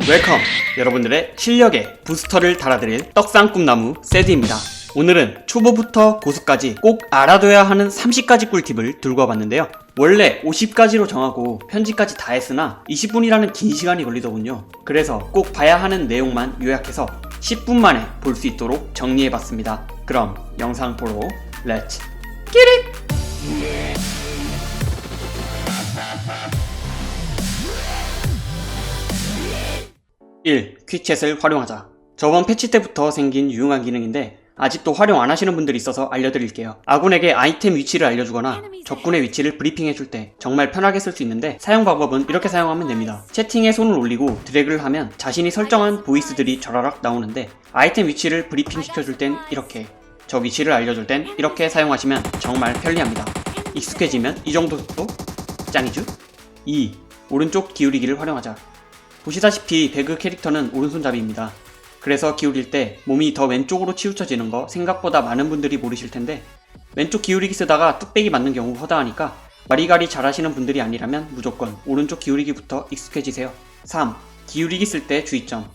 웰컴! 여러분들의 실력에 부스터를 달아드릴 떡상꿈나무 세드입니다. 오늘은 초보부터 고수까지 꼭 알아둬야 하는 30가지 꿀팁을 들고 와봤는데요. 원래 50가지로 정하고 편집까지 다 했으나 20분이라는 긴 시간이 걸리더군요. 그래서 꼭 봐야 하는 내용만 요약해서 10분 만에 볼 수 있도록 정리해봤습니다. 그럼 영상 보러 렛츠 기릿! 1. 퀵챗을 활용하자. 저번 패치 때부터 생긴 유용한 기능인데 아직도 활용 안 하시는 분들이 있어서 알려드릴게요. 아군에게 아이템 위치를 알려주거나 적군의 위치를 브리핑해줄 때 정말 편하게 쓸 수 있는데 사용 방법은 이렇게 사용하면 됩니다. 채팅에 손을 올리고 드래그를 하면 자신이 설정한 보이스들이 저라락 나오는데 아이템 위치를 브리핑 시켜줄 땐 이렇게, 저 위치를 알려줄 땐 이렇게 사용하시면 정말 편리합니다. 익숙해지면 이 정도 속도 짱이죠? 2. 오른쪽 기울이기를 활용하자. 보시다시피 배그 캐릭터는 오른손잡이입니다. 그래서 기울일 때 몸이 더 왼쪽으로 치우쳐지는 거 생각보다 많은 분들이 모르실 텐데 왼쪽 기울이기 쓰다가 뚝배기 맞는 경우 허다하니까 와리가리 잘하시는 분들이 아니라면 무조건 오른쪽 기울이기부터 익숙해지세요. 3. 기울이기 쓸 때 주의점.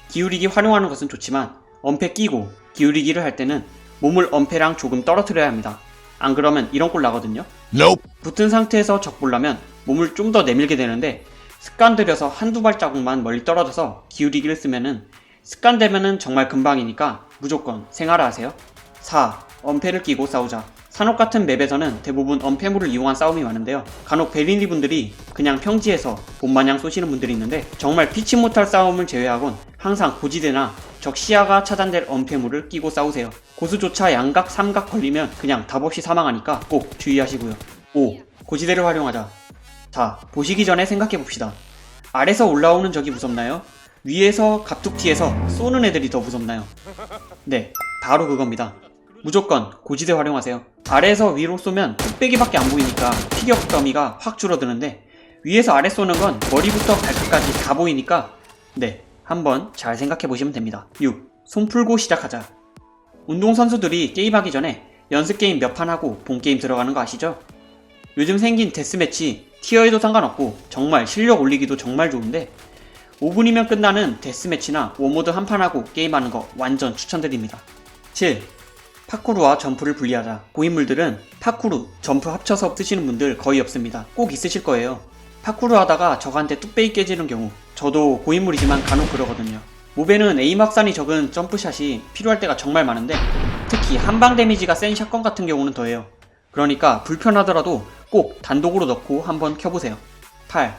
기울이기 활용하는 것은 좋지만 엄폐 끼고 기울이기를 할 때는 몸을 엄폐랑 조금 떨어뜨려야 합니다. 안 그러면 이런 꼴 나거든요. Nope. 붙은 상태에서 적 보려면 몸을 좀 더 내밀게 되는데 습관 들여서 한두 발자국만 멀리 떨어져서 기울이기를 쓰면은 습관되면은 정말 금방이니까 무조건 생활화하세요. 4. 엄폐를 끼고 싸우자. 산옥 같은 맵에서는 대부분 엄폐물을 이용한 싸움이 많은데요. 간혹 베린리 분들이 그냥 평지에서 봄마냥 쏘시는 분들이 있는데 정말 피치 못할 싸움을 제외하곤 항상 고지대나 적 시야가 차단될 엄폐물을 끼고 싸우세요. 고수조차 양각, 삼각 걸리면 그냥 답없이 사망하니까 꼭 주의하시고요. 5. 고지대를 활용하자. 자, 보시기 전에 생각해봅시다. 아래서 올라오는 적이 무섭나요? 위에서 갑툭튀에서 쏘는 애들이 더 무섭나요? 네, 바로 그겁니다. 무조건 고지대 활용하세요. 아래에서 위로 쏘면 뚝배기밖에 안 보이니까 피격 더미가 확 줄어드는데 위에서 아래 쏘는 건 머리부터 발끝까지 다 보이니까 네, 한번 잘 생각해보시면 됩니다. 6. 손 풀고 시작하자. 운동선수들이 게임하기 전에 연습게임 몇 판 하고 본게임 들어가는 거 아시죠? 요즘 생긴 데스매치 티어에도 상관없고 정말 실력 올리기도 정말 좋은데 5분이면 끝나는 데스매치나 워모드 한판 하고 게임하는 거 완전 추천드립니다. 7. 파쿠르와 점프를 분리하자. 고인물들은 파쿠르, 점프 합쳐서 쓰시는 분들 거의 없습니다. 꼭 있으실 거예요. 파쿠르 하다가 적한테 뚝배기 깨지는 경우, 저도 고인물이지만 간혹 그러거든요. 몹에는 에임 확산이 적은 점프샷이 필요할 때가 정말 많은데 특히 한방 데미지가 센 샷건 같은 경우는 더해요. 그러니까 불편하더라도 꼭 단독으로 넣고 한번 켜보세요. 8.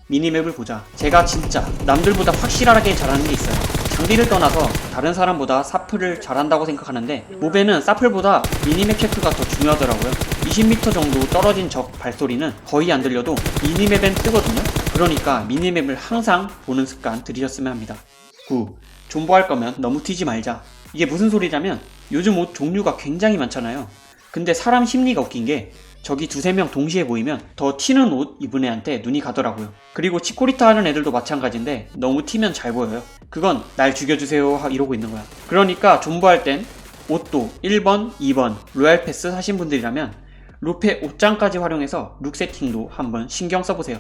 미니맵을 보자. 제가 진짜 남들보다 확실하게 잘하는 게 있어요. 장비를 떠나서 다른 사람보다 사플을 잘한다고 생각하는데 몹에는 사플보다 미니맵 체크가 더 중요하더라고요. 20m 정도 떨어진 적 발소리는 거의 안 들려도 미니맵엔 뜨거든요. 그러니까 미니맵을 항상 보는 습관 들이셨으면 합니다. 9. 존버할 거면 너무 튀지 말자. 이게 무슨 소리냐면 요즘 옷 종류가 굉장히 많잖아요. 근데 사람 심리가 웃긴 게 적이 두세 명 동시에 보이면 더 튀는 옷 입은 애한테 눈이 가더라고요. 그리고 치코리타 하는 애들도 마찬가지인데 너무 튀면 잘 보여요. 그건 날 죽여주세요 이러고 있는 거야. 그러니까 존버할 땐 옷도 1번, 2번 로얄 패스 하신 분들이라면 루페 옷장까지 활용해서 룩 세팅도 한번 신경 써보세요.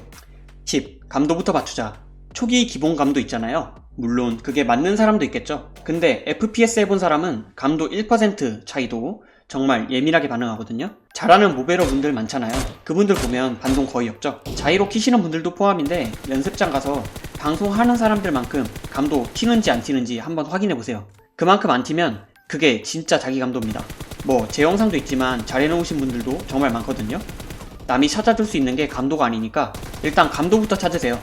10. 감도부터 맞추자. 초기 기본 감도 있잖아요. 물론 그게 맞는 사람도 있겠죠. 근데 FPS 해본 사람은 감도 1% 차이도 정말 예민하게 반응하거든요. 잘하는 모베러 분들 많잖아요. 그분들 보면 반동 거의 없죠. 자이로 키시는 분들도 포함인데 연습장 가서 방송하는 사람들만큼 감도 튀는지 안 튀는지 한번 확인해보세요. 그만큼 안 튀면 그게 진짜 자기 감도입니다. 뭐 제 영상도 있지만 잘해놓으신 분들도 정말 많거든요. 남이 찾아줄 수 있는 게 감도가 아니니까 일단 감도부터 찾으세요.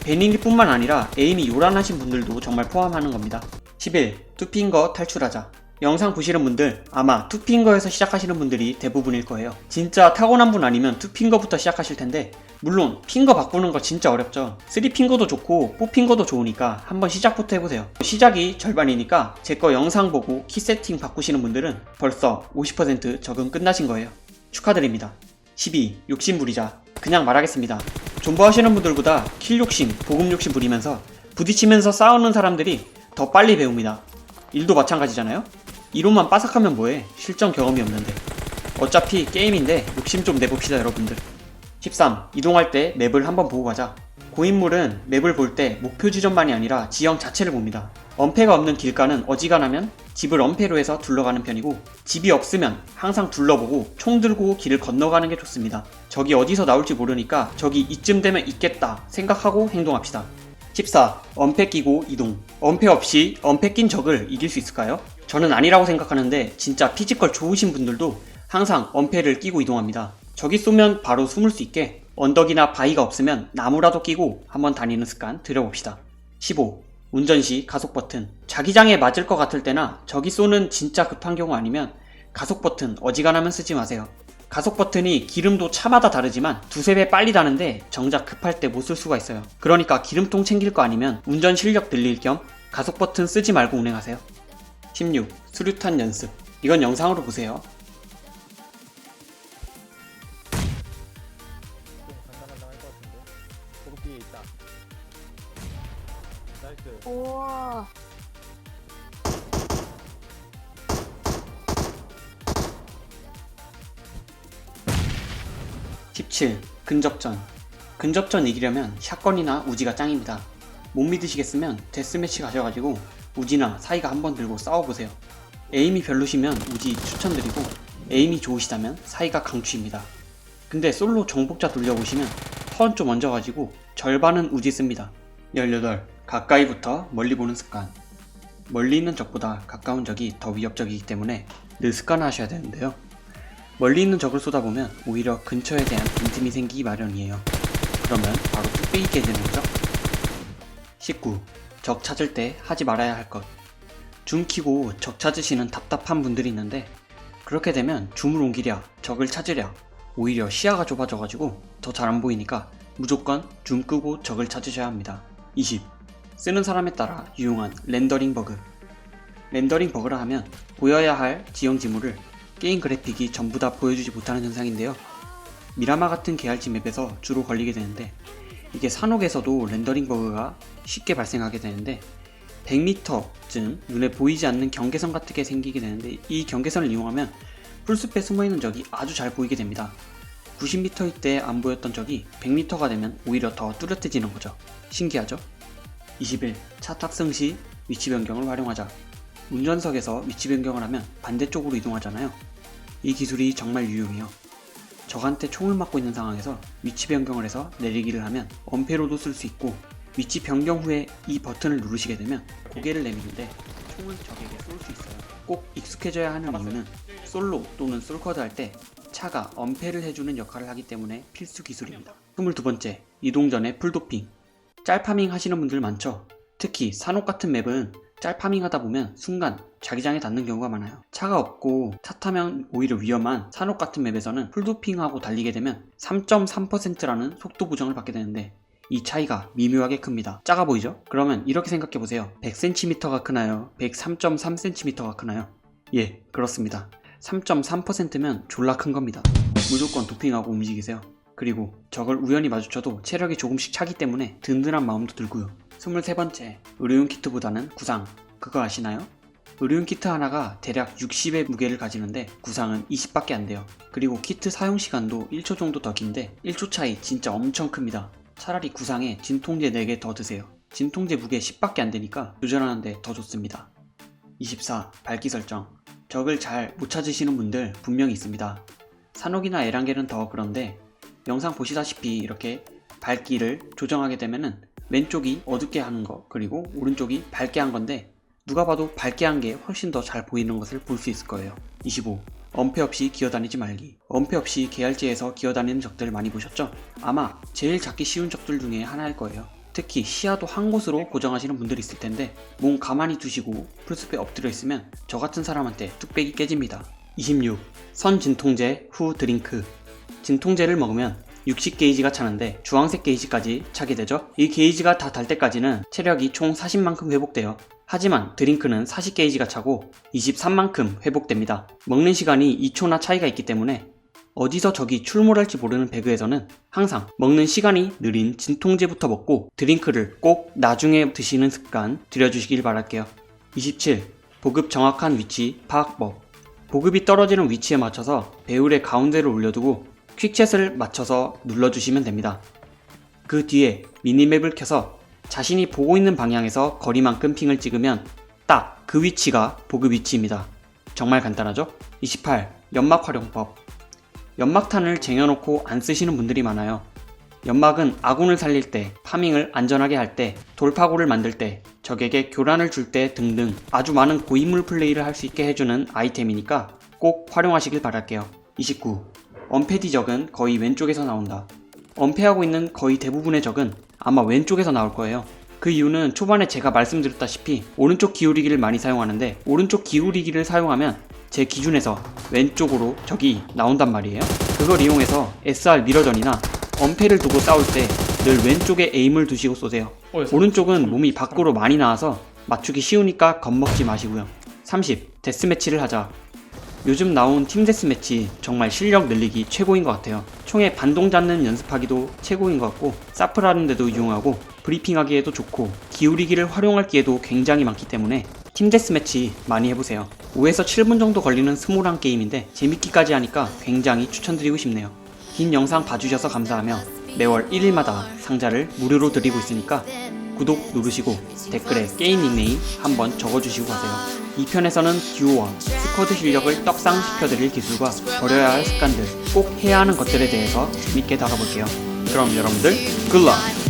베닝기뿐만 아니라 에임이 요란하신 분들도 정말 포함하는 겁니다. 11. 투핑거 탈출하자. 영상 보시는 분들 아마 투핑거에서 시작하시는 분들이 대부분일 거예요. 진짜 타고난 분 아니면 투핑거부터 시작하실 텐데 물론 핑거 바꾸는 거 진짜 어렵죠. 3핑거도 좋고 4핑거도 좋으니까 한번 시작부터 해보세요. 시작이 절반이니까 제 거 영상 보고 키 세팅 바꾸시는 분들은 벌써 50% 적응 끝나신 거예요. 축하드립니다. 12. 욕심 부리자. 그냥 말하겠습니다. 존버 하시는 분들보다 킬 욕심, 보급 욕심 부리면서 부딪히면서 싸우는 사람들이 더 빨리 배웁니다. 일도 마찬가지잖아요? 이론만 빠삭하면 뭐해? 실전 경험이 없는데. 어차피 게임인데 욕심 좀 내봅시다 여러분들. 13. 이동할 때 맵을 한번 보고 가자. 고인물은 맵을 볼 때 목표 지점만이 아니라 지형 자체를 봅니다. 엄폐가 없는 길가는 어지간하면 집을 엄폐로 해서 둘러가는 편이고, 집이 없으면 항상 둘러보고 총 들고 길을 건너가는 게 좋습니다. 적이 어디서 나올지 모르니까 적이 이쯤 되면 있겠다 생각하고 행동합시다. 14. 엄폐 끼고 이동. 엄폐 없이 엄폐 낀 적을 이길 수 있을까요? 저는 아니라고 생각하는데 진짜 피지컬 좋으신 분들도 항상 엄폐를 끼고 이동합니다. 적이 쏘면 바로 숨을 수 있게 언덕이나 바위가 없으면 나무라도 끼고 한번 다니는 습관 들여봅시다. 15. 운전 시 가속 버튼. 자기장에 맞을 것 같을 때나 적이 쏘는 진짜 급한 경우 아니면 가속 버튼 어지간하면 쓰지 마세요. 가속 버튼이 기름도 차마다 다르지만 두세 배 빨리 다는데 정작 급할 때 못 쓸 수가 있어요. 그러니까 기름통 챙길 거 아니면 운전 실력 늘릴 겸 가속 버튼 쓰지 말고 운행하세요. 16. 수류탄 연습. 이건 영상으로 보세요. 좀 간당간당할 것 같은데. 보급 뒤에 있다. 나이스. 우와. 17. 근접전. 근접전 이기려면 샷건이나 우지가 짱입니다. 못 믿으시겠으면 데스매치 가셔가지고 우지나 사이가 한번 들고 싸워보세요. 에임이 별로시면 우지 추천드리고, 에임이 좋으시다면 사이가 강추입니다. 근데 솔로 정복자 돌려보시면 턴 좀 얹어가지고 절반은 우지 씁니다. 18. 가까이부터 멀리 보는 습관. 멀리 있는 적보다 가까운 적이 더 위협적이기 때문에 늘 습관화하셔야 되는데요. 멀리 있는 적을 쏘다보면 오히려 근처에 대한 빈틈이 생기기 마련이에요. 그러면 바로 뚝배기 깨지는 거죠. 19. 적 찾을 때 하지 말아야 할 것. 줌 키고 적 찾으시는 답답한 분들이 있는데, 그렇게 되면 줌을 옮기랴 적을 찾으랴 오히려 시야가 좁아져가지고 더 잘 안 보이니까 무조건 줌 끄고 적을 찾으셔야 합니다. 20. 쓰는 사람에 따라 유용한 렌더링 버그. 렌더링 버그라 하면 보여야 할 지형 지물을 게임 그래픽이 전부 다 보여주지 못하는 현상인데요. 미라마 같은 계열지 맵에서 주로 걸리게 되는데, 이게 산옥에서도 렌더링 버그가 쉽게 발생하게 되는데 100m쯤 눈에 보이지 않는 경계선 같은 게 생기게 되는데, 이 경계선을 이용하면 풀숲에 숨어있는 적이 아주 잘 보이게 됩니다. 90m일 때 안 보였던 적이 100m가 되면 오히려 더 뚜렷해지는 거죠. 신기하죠? 21. 차 탑승 시 위치 변경을 활용하자. 운전석에서 위치 변경을 하면 반대쪽으로 이동하잖아요. 이 기술이 정말 유용해요. 적한테 총을 맞고 있는 상황에서 위치 변경을 해서 내리기를 하면 엄폐로도 쓸 수 있고, 위치 변경 후에 이 버튼을 누르시게 되면 고개를 내미는데 총을 적에게 쏠 수 있어요. 꼭 익숙해져야 하는 이유는 솔로 또는 솔커드 할 때 차가 엄폐를 해주는 역할을 하기 때문에 필수 기술입니다. 22번째, 이동 전에 풀도핑. 짤파밍 하시는 분들 많죠? 특히 산옥 같은 맵은 짤파밍 하다 보면 순간 자기장에 닿는 경우가 많아요. 차가 없고 차 타면 오히려 위험한 산옥 같은 맵에서는 풀도핑하고 달리게 되면 3.3%라는 속도 보정을 받게 되는데, 이 차이가 미묘하게 큽니다. 작아 보이죠? 그러면 이렇게 생각해 보세요. 100cm가 크나요? 103.3cm가 크나요? 예, 그렇습니다. 3.3%면 졸라 큰 겁니다. 무조건 도핑하고 움직이세요. 그리고 적을 우연히 마주쳐도 체력이 조금씩 차기 때문에 든든한 마음도 들고요. 23번째, 의료용 키트보다는 구상. 그거 아시나요? 의료용 키트 하나가 대략 60의 무게를 가지는데 구상은 20밖에 안 돼요. 그리고 키트 사용 시간도 1초 정도 더 긴데 1초 차이 진짜 엄청 큽니다. 차라리 구상에 진통제 4개 더 드세요. 진통제 무게 10밖에 안 되니까 조절하는데 더 좋습니다. 24. 밝기 설정. 적을 잘 못 찾으시는 분들 분명히 있습니다. 산옥이나 에란겔은 더 그런데, 영상 보시다시피 이렇게 밝기를 조정하게 되면은 왼쪽이 어둡게 하는 거, 그리고 오른쪽이 밝게 한 건데, 누가 봐도 밝게 한 게 훨씬 더 잘 보이는 것을 볼 수 있을 거예요. 25. 엄폐 없이 기어다니지 말기. 엄폐 없이 계열지에서 기어다니는 적들 많이 보셨죠? 아마 제일 잡기 쉬운 적들 중에 하나일 거예요. 특히 시야도 한 곳으로 고정하시는 분들이 있을 텐데, 몸 가만히 두시고 풀숲에 엎드려 있으면 저 같은 사람한테 뚝배기 깨집니다. 26. 선 진통제 후 드링크. 진통제를 먹으면 60 게이지가 차는데 주황색 게이지까지 차게 되죠. 이 게이지가 다 달 때까지는 체력이 총 40만큼 회복돼요. 하지만 드링크는 40 게이지가 차고 23만큼 회복됩니다. 먹는 시간이 2초나 차이가 있기 때문에 어디서 적이 출몰할지 모르는 배그에서는 항상 먹는 시간이 느린 진통제부터 먹고 드링크를 꼭 나중에 드시는 습관 들여주시길 바랄게요. 27. 보급 정확한 위치 파악법. 보급이 떨어지는 위치에 맞춰서 배율의 가운데를 올려두고 퀵챗을 맞춰서 눌러주시면 됩니다. 그 뒤에 미니맵을 켜서 자신이 보고 있는 방향에서 거리만큼 핑을 찍으면 딱 그 위치가 보급 위치입니다. 정말 간단하죠? 28. 연막 활용법. 연막탄을 쟁여놓고 안 쓰시는 분들이 많아요. 연막은 아군을 살릴 때, 파밍을 안전하게 할 때, 돌파구를 만들 때, 적에게 교란을 줄 때 등등 아주 많은 고인물 플레이를 할 수 있게 해주는 아이템이니까 꼭 활용하시길 바랄게요. 29. 언패디 적은 거의 왼쪽에서 나온다. 언패하고 있는 거의 대부분의 적은 아마 왼쪽에서 나올 거예요. 그 이유는 초반에 제가 말씀드렸다시피 오른쪽 기울이기를 많이 사용하는데 오른쪽 기울이기를 사용하면 제 기준에서 왼쪽으로 적이 나온단 말이에요. 그걸 이용해서 SR 미러전이나 언패를 두고 싸울 때 늘 왼쪽에 에임을 두시고 쏘세요. 오른쪽은 몸이 밖으로 많이 나와서 맞추기 쉬우니까 겁먹지 마시고요. 30. 데스매치를 하자. 요즘 나온 팀 데스매치 정말 실력 늘리기 최고인 것 같아요. 총에 반동 잡는 연습하기도 최고인 것 같고 사프라는 데도 유용하고 브리핑하기에도 좋고 기울이기를 활용할 기회도 굉장히 많기 때문에 팀 데스매치 많이 해보세요. 5에서 7분 정도 걸리는 스몰한 게임인데 재밌기까지 하니까 굉장히 추천드리고 싶네요. 긴 영상 봐주셔서 감사하며 매월 1일마다 상자를 무료로 드리고 있으니까 구독 누르시고 댓글에 게임 닉네임 한번 적어주시고 가세요. 2편에서는 듀오와 스쿼드 실력을 떡상시켜드릴 기술과 버려야 할 습관들, 꼭 해야 하는 것들에 대해서 재밌게 다뤄볼게요. 그럼 여러분들 굿락!